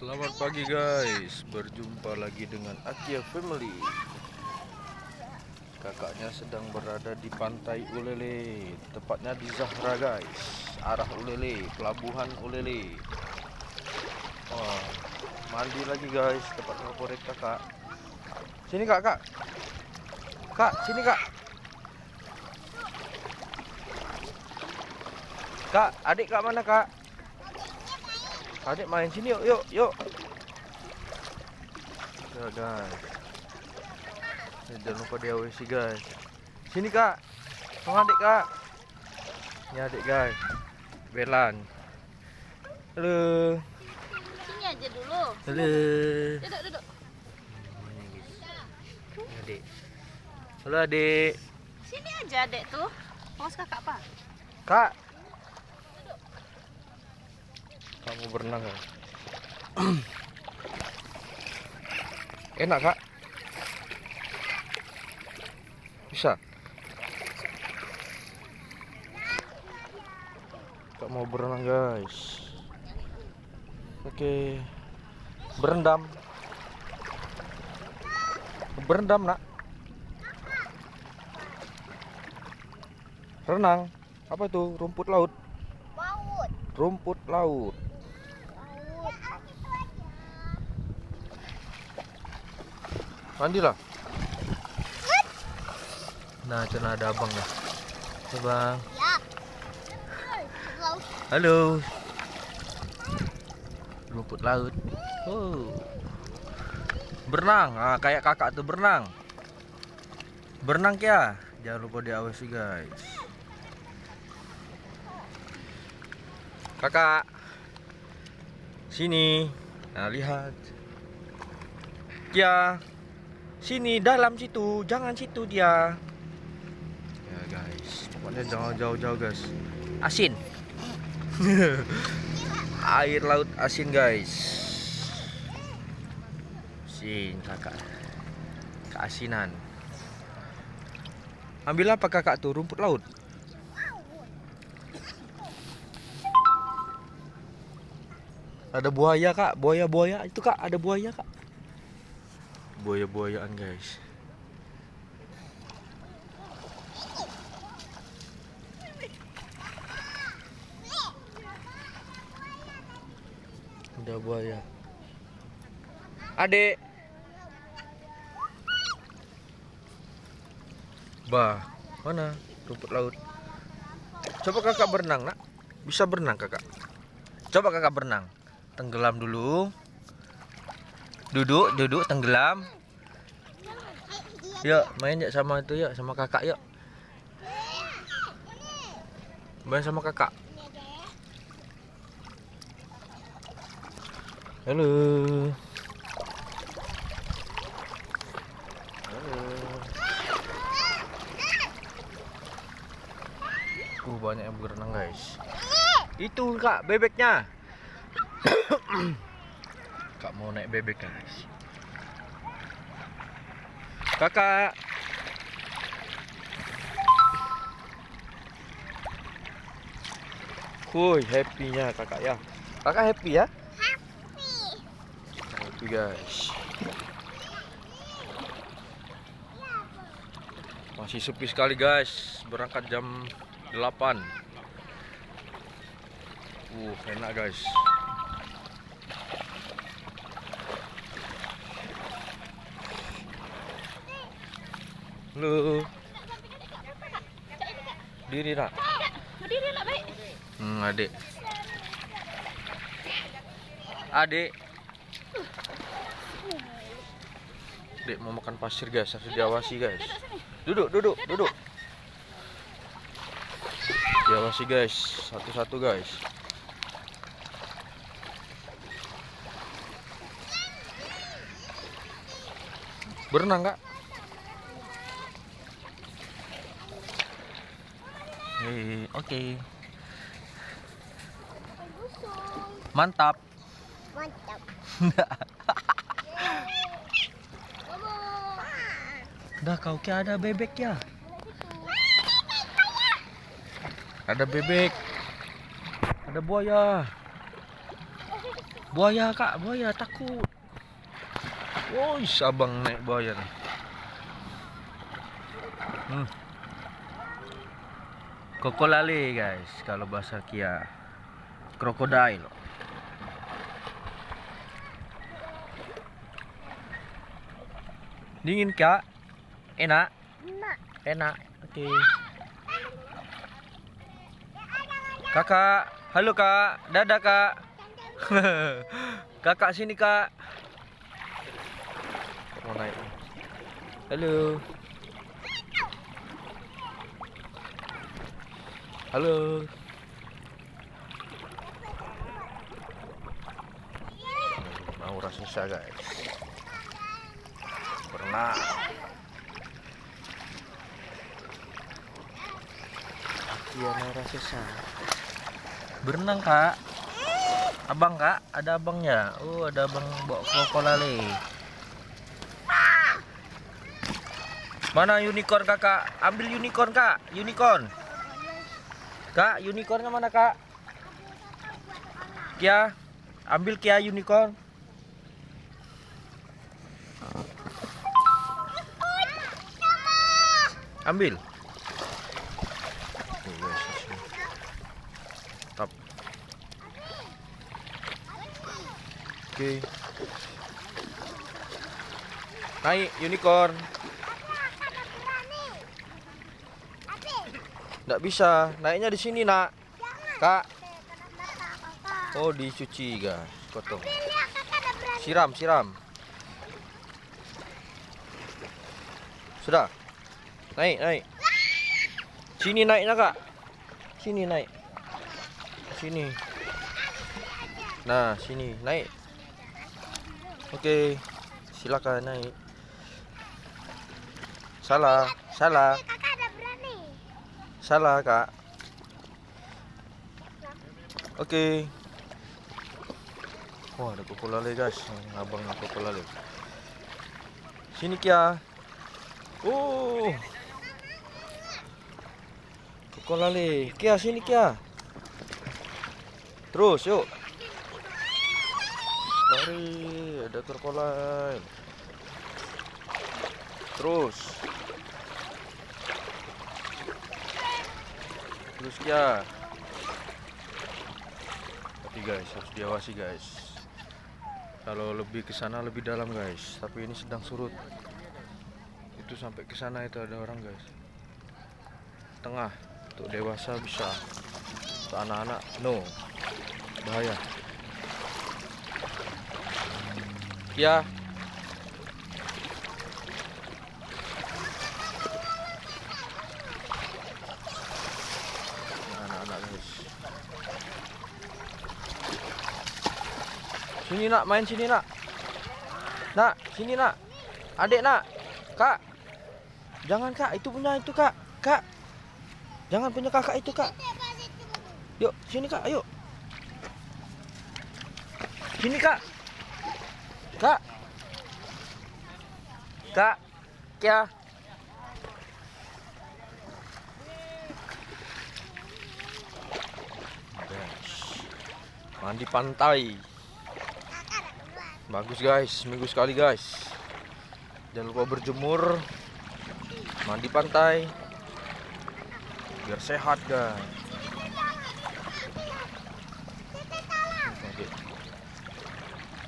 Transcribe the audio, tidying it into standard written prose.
Selamat pagi guys, berjumpa lagi dengan Akia Family. Kakaknya sedang berada di pantai Ulele, tepatnya di Zahra guys, arah Ulele, pelabuhan Ulele. Oh, mandi lagi guys, tempat favorit kakak. Sini kak, sini kak. Kak, adik kak mana kak? Adik main sini yuk. Ya guys, jangan lupa di AWC guys. Sini kak, sama adik kak. Ini adik guys, Belan. Halo. Sini aja dulu. Halo. Duduk. Ini adik. Halo adik. Sini aja adek tuh. Awas kakak apa? Kak. Kamu berenang kan? Enak kak? Bisa? Kak mau berenang guys. Oke. Berendam nak. Renang. Apa itu? Rumput laut. Rumput laut. Mandilah. Nah, cina ada abang dah. Hai bang. Ya. Halo. Rumput laut. Oh. Berenang. Ah, kayak kakak tuh berenang. Berenang ya. Jangan lupa di AWC guys. Kakak. Sini. Nah, lihat. Ya. Sini dalam situ, jangan situ dia. Ya guys, pokoknya jangan jauh-jauh guys. Asin. Air laut asin guys. Asin kakak. Keasinan. Ambil apa kakak tuh? Rumput laut. Ada buaya kak, buaya itu kak, ada buaya kak. Buaya-buayaan guys. Udah buaya. Adek. Bah, mana rumput laut? Coba kakak berenang nak. Bisa berenang kakak. Coba kakak berenang. Tenggelam dulu. Duduk, tenggelam. Yuk, main ya sama itu yuk, sama kakak yuk. Main sama kakak. Halo. Banyak yang berenang guys. Itu kak, bebeknya. Kak mau naik bebek guys. Kakak. Woi, happy-nya kakak ya. Kakak happy ya? Happy guys. Masih sepi sekali guys. Berangkat jam 8. Enak guys. Halo. Diri nak. Berdiri nak baik. Adik. Adik. Dek mau makan pasir guys, harus diawasi guys. Duduk. Diawasi guys, satu-satu guys. Berenang kak? Oke. Mantap. Dah kau kira ada bebek ya? Ada bebek. Ada buaya. Buaya kak, buaya takut. Woi, abang naik buaya nih. Kokolale guys, kalau bahasa Kia. Krokodil. Dingin kak? Enak? Enak. Oke. Kakak, halo kak, dadah kak. Kakak sini kak. Mau naik. Halo. Halo. Mau rasa guys. Berenang. Iya mau rasa. Berenang kak. Abang kak, ada abangnya. Oh ada abang bawa kokolale. Mana unicorn kakak? Ambil unicorn kak, unicorn. Kak, unicornnya mana kak? Kia, ambil Kia unicorn. Ambil. Top. Oke. Naik unicorn. Nggak bisa, naiknya di sini nak. Kak. Oh dicuci guys, potong. Siram. Sudah. Naik. Sini naiknya kak. Sini naik. Sini. Nah sini naik. Oke, silakan naik. Salah. Salah kak. Oke. Wah ada kokolale guys. Abangnya kokolale. Sini Kia. Oh. Kokolale. Kia sini Kia. Terus yuk. Lari. Ada kokolale. Terus Kia. Tapi guys harus diawasi guys. Kalau lebih ke sana lebih dalam guys. Tapi ini sedang surut. Itu sampai ke sana itu ada orang guys. Tengah. Untuk dewasa bisa. Untuk anak-anak no. Bahaya. Ya. Sini nak, main sini nak. Nak, sini nak. Adik nak. Kak. Jangan kak, itu punya itu kak. Kak. Jangan punya kakak itu kak. Yuk, sini kak, ayo. Sini kak. Kak. Kak. Kia. Mandi pantai. Bagus guys, seminggu sekali guys. Jangan lupa berjemur, mandi pantai, biar sehat guys.